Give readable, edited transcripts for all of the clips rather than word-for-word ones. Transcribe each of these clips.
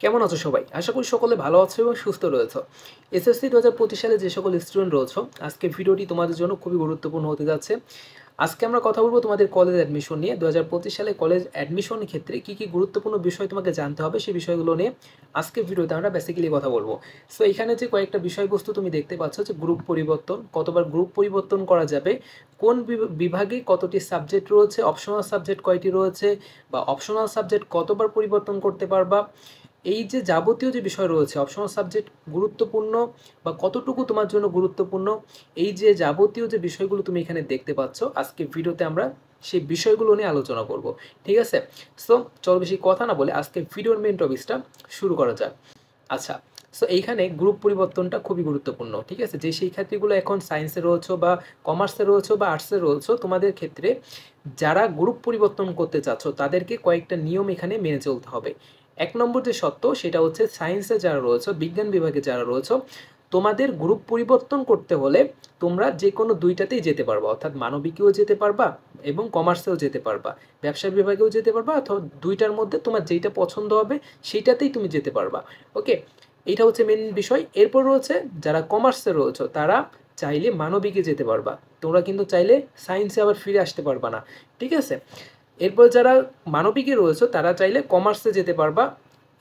কেমন আছো সবাই? আশা করি সকলে ভালো আছো এবং সুস্থ রয়েছো। এসএসসি ২০২৫ সালে যে সকল স্টুডেন্ট রয়েছো, আজকের ভিডিওটি তোমাদের জন্য খুবই গুরুত্বপূর্ণ হতে যাচ্ছে। আজকে আমরা কথা বলব তোমাদের কলেজ অ্যাডমিশন নিয়ে। ২০২৫ সালে কলেজ অ্যাডমিশনের ক্ষেত্রে কী গুরুত্বপূর্ণ বিষয় তোমাকে জানতে হবে, সেই বিষয়গুলো নিয়ে আজকের ভিডিওতে আমরা বেসিক্যালি কথা বলবো। সো এখানে যে কয়েকটা বিষয়বস্তু তুমি দেখতে পাচ্ছ যে গ্রুপ পরিবর্তন, কতবার গ্রুপ পরিবর্তন করা যাবে, কোন বিভাগে কতটি সাবজেক্ট রয়েছে, অপশনাল সাবজেক্ট কয়টি রয়েছে বা অপশনাল সাবজেক্ট কতবার পরিবর্তন করতে পারবা, এই যে যাবতীয় যে বিষয় রয়েছে অপশনাল সাবজেক্ট গুরুত্বপূর্ণ বা কতটুকু তোমার জন্য গুরুত্বপূর্ণ, এই যে যাবতীয় যে বিষয়গুলো তুমি এখানে দেখতে পাচ্ছ, আজকে ভিডিওতে আমরা সেই বিষয়গুলো নিয়ে আলোচনা করব। ঠিক আছে? সো চলো বেশি কথা না বলে আজকে ভিডিওর মেন টপিকসটা শুরু করা যাক। আচ্ছা, সো এইখানে গ্রুপ পরিবর্তনটা খুবই গুরুত্বপূর্ণ। ঠিক আছে? যে শিক্ষার্থীগুলো এখন সায়েন্সে রয়েছো বা কমার্সে রয়েছো বা আর্টসে রয়েছো, তোমাদের ক্ষেত্রে যারা গ্রুপ পরিবর্তন করতে চাচ্ছ তাদেরকে কয়েকটা নিয়ম এখানে মেনে চলতে হবে। এক নম্বর যে সত্য সেটা হচ্ছে, সায়েন্সে যারা রয়েছে, বিজ্ঞান বিভাগে যারা রয়েছে, তোমাদের গ্রুপ পরিবর্তন করতে হলে তোমরা যে কোনো দুইটাতেই যেতে পারবা, অর্থাৎ মানবিকেও যেতে পারবা এবং কমার্সেও যেতে পারবা, ব্যবসা বিভাগেও যেতে পারবা, অথবা দুইটার মধ্যে তোমার যেইটা পছন্দ হবে সেইটাতেই তুমি যেতে পারবা। ওকে, এইটা হচ্ছে মেন বিষয়। এরপর রয়েছে যারা কমার্সে রয়েছে তারা চাইলে মানবিকে যেতে পারবা, তোমরা কিন্তু চাইলে সায়েন্সে আবার ফিরে আসতে পারবা না। ঠিক আছে? এরপর যারা মানবিকে রয়েছে তারা চাইলে কমার্সে যেতে পারবা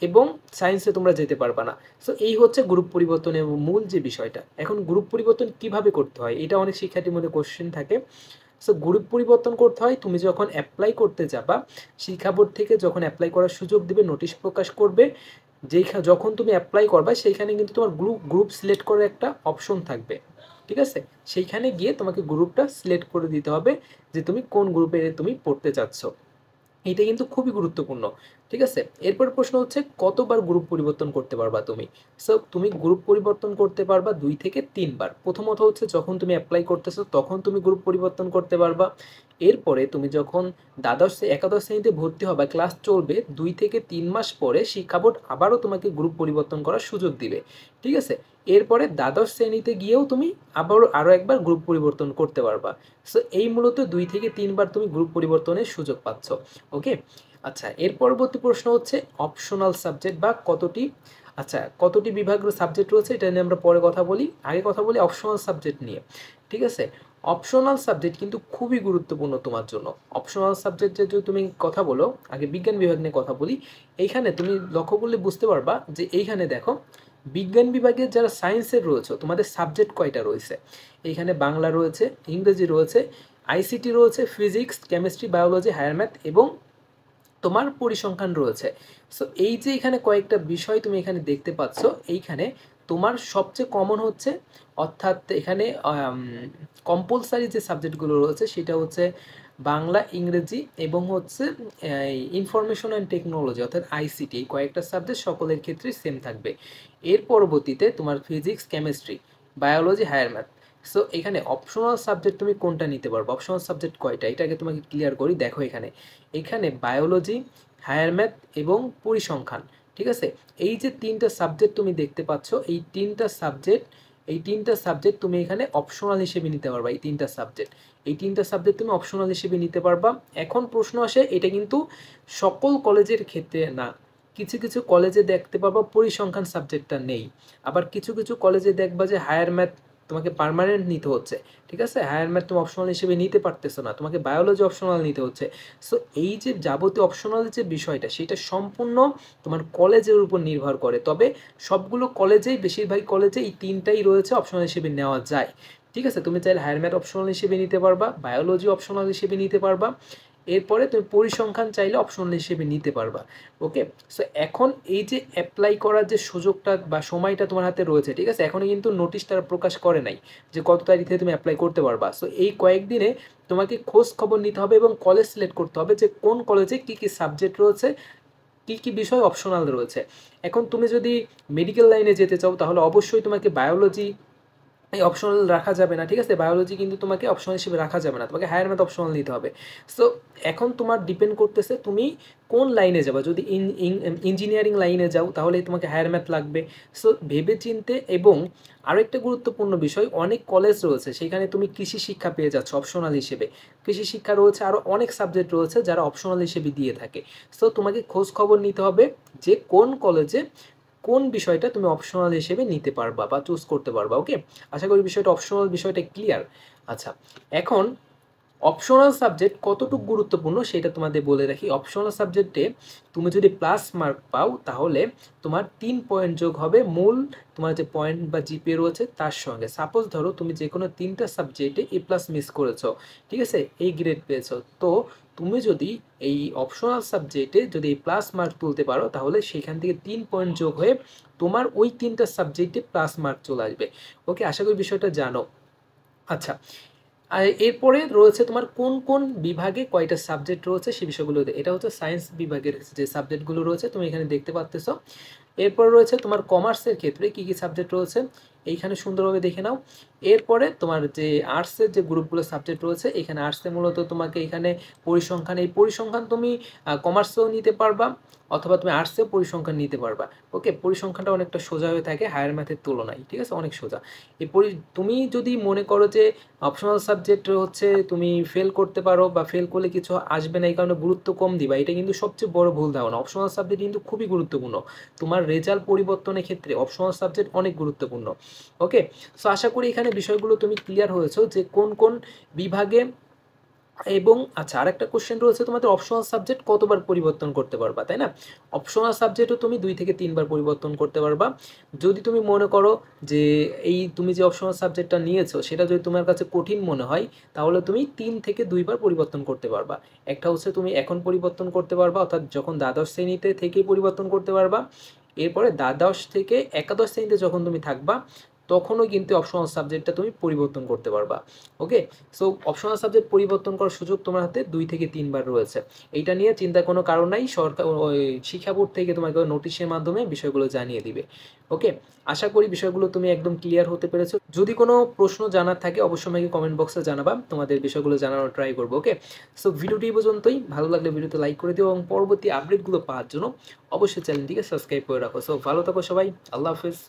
এবং সায়েন্সে তোমরা যেতে পারবা না। সো এই হচ্ছে গ্রুপ পরিবর্তনের মূল যে বিষয়টা। এখন গ্রুপ পরিবর্তন কিভাবে করতে হয়, এটা অনেক শিক্ষার্থীর মধ্যে কোশ্চেন থাকে। সো গ্রুপ পরিবর্তন করতে হয়, তুমি যখন অ্যাপ্লাই করতে যাবা, শিক্ষা বোর্ড থেকে যখন অ্যাপ্লাই করার সুযোগ দিবে, নোটিশ প্রকাশ করবে, যখন তুমি অ্যাপ্লাই করবা সেইখানে কিন্তু তোমার গ্রুপ সিলেক্ট করার একটা অপশন থাকবে। ঠিক আছে? সেইখানে গিয়ে তোমাকে গ্রুপটা সিলেক্ট করে দিতে হবে যে তুমি কোন গ্রুপে তুমি পড়তে চাচ্ছ। এটা কিন্তু খুবই গুরুত্বপূর্ণ। ঠিক আছে? এরপর প্রশ্ন হচ্ছে, কতবার গ্রুপ পরিবর্তন করতে পারবা তুমি? সো তুমি গ্রুপ পরিবর্তন করতে পারবা ২ থেকে ৩ বার। প্রথমত হচ্ছে যখন তুমি অ্যাপ্লাই করতেছো তখন তুমি গ্রুপ পরিবর্তন করতে পারবা। এরপরে তুমি যখন একাদশ শ্রেণীতে ভর্তি হবা, ক্লাস চলবে, ২ থেকে ৩ মাস পরে শিক্ষা বোর্ড আবারও তোমাকে গ্রুপ পরিবর্তন করার সুযোগ দিবে। ঠিক আছে? এরপরে দ্বাদশ শ্রেণীতে গিয়েও তুমি আরও একবার গ্রুপ পরিবর্তন করতে পারবা। সো এই মূলত ২ থেকে ৩ বার তুমি গ্রুপ পরিবর্তনের সুযোগ পাচ্ছ। ওকে, আচ্ছা, এর পরবর্তী প্রশ্ন হচ্ছে অপশনাল সাবজেক্ট বা কতটি, আচ্ছা কতটি বিভাগের সাবজেক্ট রয়েছে এটা নিয়ে আমরা পরে কথা বলি। আগে কথা বলি অপশনাল সাবজেক্ট নিয়ে। ঠিক আছে? অপশনাল সাবজেক্ট কিন্তু খুবই গুরুত্বপূর্ণ তোমার জন্য। অপশনাল সাবজেক্টে যদি তুমি কথা বলো, আগে বিজ্ঞান বিভাগ নিয়ে কথা বলি। এইখানে তুমি লক্ষ্য করলে বুঝতে পারবা যে এইখানে দেখো, বিজ্ঞান বিভাগের যারা সায়েন্সের রয়েছে তোমাদের সাবজেক্ট কয়টা রয়েছে। এইখানে বাংলা রয়েছে, ইংরেজি রয়েছে, আইসিটি রয়েছে, physics, chemistry, biology, higher math এবং তোমার পরিসংখ্যান রয়েছে। সো এই যে এখানে কয়েকটা বিষয় তুমি এখানে দেখতে পাচ্ছ, এইখানে তোমার সবচেয়ে কমন হচ্ছে, অর্থাৎ এখানে কম্পালসারি যে সাবজেক্টগুলো রয়েছে সেটা হচ্ছে বাংলা, ইংরেজি এবং হচ্ছে ইনফরমেশন অ্যান্ড টেকনোলজি অর্থাৎ আইসিটি। এই কয়েকটা সাবজেক্ট সকলের ক্ষেত্রেই সেম থাকবে। এর পরবর্তীতে তোমার physics, chemistry, biology, higher math. So এখানে অপশনাল সাবজেক্ট তুমি কোনটা নিতে পারবে, অপশনাল সাবজেক্ট কয়টা, এটাকে তোমাকে ক্লিয়ার করি। দেখো এখানে বায়োলজি, হায়ার ম্যাথ এবং পরিসংখ্যান। ঠিক আছে? এই যে তিনটা সাবজেক্ট তুমি দেখতে পাচ্ছ, এই তিনটা সাবজেক্ট তুমি এখানে অপশনাল হিসেবে নিতে পারবা। এই তিনটা সাবজেক্ট তুমি অপশনাল হিসেবে নিতে পারবা। এখন প্রশ্ন আসে, এটা কিন্তু সকল কলেজের ক্ষেত্রে না। কিছু কিছু কলেজে দেখতে পাবা পরিসংখ্যান সাবজেক্টটা নেই, আবার কিছু কিছু কলেজে দেখবা যে হায়ার ম্যাথ তোমাকে পার্মানেন্ট নিতে হচ্ছে। ঠিক আছে? হায়ার ম্যাথ তুমি অপশনাল হিসেবে নিতে পারতেছো না, তোমাকে বায়োলজি অপশনাল নিতে হচ্ছে। সো এই যে যাবতীয় অপশনাল যে বিষয়টা, সেটা সম্পূর্ণ তোমার কলেজের উপর নির্ভর করে। তবে সবগুলো কলেজেই, বেশিরভাগ কলেজে এই তিনটাই রয়েছে, অপশনাল হিসেবে নেওয়া যায়। ঠিক আছে? তুমি চাইলে হায়ার ম্যাথ অপশনাল হিসেবে নিতে পারবা, বায়োলজি অপশনাল হিসেবে নিতে পারবা, এরপরে তুমি পরিসংখ্যান চাইলে অপশনাল হিসেবে নিতে পারবা। ওকে, সো এখন এই যে অ্যাপ্লাই করার যে সুযোগটা বা সময়টা তোমার হাতে রয়েছে, ঠিক আছে, এখনই কিন্তু নোটিশ তারা প্রকাশ করে নাই যে কত তারিখ থেকে তুমি অ্যাপ্লাই করতে পারবা। সো এই কয়েকদিনে তোমাকে খোঁজ খবর নিতে হবে এবং কলেজ সিলেক্ট করতে হবে যে কোন কলেজে কী কী সাবজেক্ট রয়েছে, কী কী বিষয় অপশনাল রয়েছে। এখন তুমি যদি মেডিকেল লাইনে যেতে চাও তাহলে অবশ্যই তোমাকে বায়োলজি এই অপশনাল রাখা যাবে না, ঠিক আছে? বায়োলজি কিন্তু তোমাকে অপশনাল হিসেবে রাখা যাবে না, তোমাকে হায়ার ম্যাথ অপশনাল নিতে হবে। সো এখন তোমার ডিপেন্ড করতেছে তুমি কোন লাইনে যাবা। যদি ইঞ্জিনিয়ারিং লাইনে যাও তাহলে তোমাকে হায়ার ম্যাথ লাগবে। সো ভেবে চিনতে। এবং আরও একটা গুরুত্বপূর্ণ বিষয়, অনেক কলেজ রয়েছে সেখানে তুমি কৃষি শিক্ষা পেয়ে যাচ্ছ অপশনাল হিসেবে। কৃষি শিক্ষা রয়েছে, আরও অনেক সাবজেক্ট রয়েছে যারা অপশনাল হিসেবে দিয়ে থাকে। সো তোমাকে খোঁজ খবর নিতে হবে যে কোন কলেজে কোন বিষয়টা তুমি অপশনাল হিসেবে নিতে পারবা বা চুজ করতে পারবা। ওকে, আশা করি বিষয়টা অপশনাল বিষয়টা ক্লিয়ার। আচ্ছা, এখন অপশনাল সাবজেক্ট কতটুকু গুরুত্বপূর্ণ সেটা তোমাদের বলে রাখি। অপশনাল সাবজেক্টে তুমি যদি প্লাস মার্ক পাও তাহলে তোমার 3 পয়েন্ট যোগ হবে মূল তোমার যে পয়েন্ট বা জিপিএ রয়েছে তার সঙ্গে। সাপোজ ধরো তুমি যে কোনো 3টা সাবজেক্টে এ প্লাস মিস করেছো, ঠিক আছে, এই গ্রেড পেয়েছো, তো তুমি যদি এই অপশনাল সাবজেক্টে যদি প্লাস মার্ক তুলতে পারো তাহলে সেখান থেকে 3 পয়েন্ট যোগ হয়ে তোমার ওই 3টা সাবজেক্টে প্লাস মার্ক চলে আসবে। ওকে, আশা করি বিষয়টা জানো। আচ্ছা, আর এরপরে রয়েছে তোমার কোন কোন বিভাগে কয়টা সাবজেক্ট রয়েছে সে বিষয়গুলো। এটা হচ্ছে সায়েন্স বিভাগের যে সাবজেক্টগুলো রয়েছে তুমি এখানে দেখতে পাচ্ছ। এরপর রয়েছে তোমার কমার্সের ক্ষেত্রে কী কী সাবজেক্ট রয়েছে এইখানে সুন্দরভাবে দেখে নাও। এরপরে তোমার যে আর্টসের যে গ্রুপগুলো সাবজেক্ট রয়েছে, এখানে আর্টসে মূলত তোমাকে এখানে পরিসংখ্যান, এই পরিসংখ্যান তুমি কমার্সেও নিতে পারবা অথবা তুমি আর্টসেও পরিসংখ্যান নিতে পারবা। ওকে, পরিসংখ্যানটা অনেকটা সোজা হয়ে থাকে হায়ার ম্যাথের তুলনায়, ঠিক আছে, অনেক সোজা। এই তুমি যদি মনে করো যে অপশনাল সাবজেক্ট হচ্ছে তুমি ফেল করতে পারো বা ফেল করলে কিছু আসবে না এই কারণে গুরুত্ব কম দিবা, এটা কিন্তু সবচেয়ে বড় ভুল ধারণা। অপশনাল সাবজেক্ট কিন্তু খুবই গুরুত্বপূর্ণ, তোমার রেজাল্ট পরিবর্তনের ক্ষেত্রে অপশনাল সাবজেক্ট অনেক গুরুত্বপূর্ণ। ওকে, সো আশা করি এখানে বিষয়গুলো তুমি ক্লিয়ার হয়েছো যে কোন কোন বিভাগে। এবং আচ্ছা, আরেকটা কোশ্চেন রয়েছে, তোমাদের অপশনাল সাবজেক্ট কতবার পরিবর্তন করতে পারবা, তাই না? অপশনাল সাবজেক্টও তুমি 2 থেকে 3 বার পরিবর্তন করতে পারবা। যদি তুমি মনে করো যে এই তুমি যে অপশনাল সাবজেক্টটা নিয়েছো সেটা যদি তোমার কাছে কঠিন মনে হয় তাহলে তুমি 3 থেকে 2 বার পরিবর্তন করতে পারবা। একটা হচ্ছে তুমি এখন পরিবর্তন করতে পারবা, অর্থাৎ যখন দ্বাদশ শ্রেণীতে থেকেই পরিবর্তন করতে পারবা। এরপরে দ্বাদশ থেকে একাদশ শ্রেণীতে যখন তুমি থাকবা তখনও কিন্তু অপশনাল সাবজেক্টটা তুমি পরিবর্তন করতে পারবা। ওকে, সো অপশনাল সাবজেক্ট পরিবর্তন করার সুযোগ তোমার হাতে 2 থেকে 3 বার রয়েছে। এইটা নিয়ে চিন্তার কোনো কারণ নাই, সরকার ওই শিক্ষা বোর্ড থেকে তোমাকে নোটিশের মাধ্যমে বিষয়গুলো জানিয়ে দিবে। ওকে, আশা করি বিষয়গুলো তুমি একদম ক্লিয়ার হতে পেরেছো। যদি কোনো প্রশ্ন জানার থাকে অবশ্যই আমাকে কমেন্ট বক্সে জানাবা, তোমাদের বিষয়গুলো জানানোর ট্রাই করবো। ওকে, সো ভিডিওটি এই পর্যন্তই। ভালো লাগলে ভিডিওতে লাইক করে দিও এবং পরবর্তী আপডেটগুলো পাওয়ার জন্য অবশ্যই চ্যানেলটিকে সাবস্ক্রাইব করে রাখো। সো ভালো থাকো সবাই, আল্লাহ হাফেজ।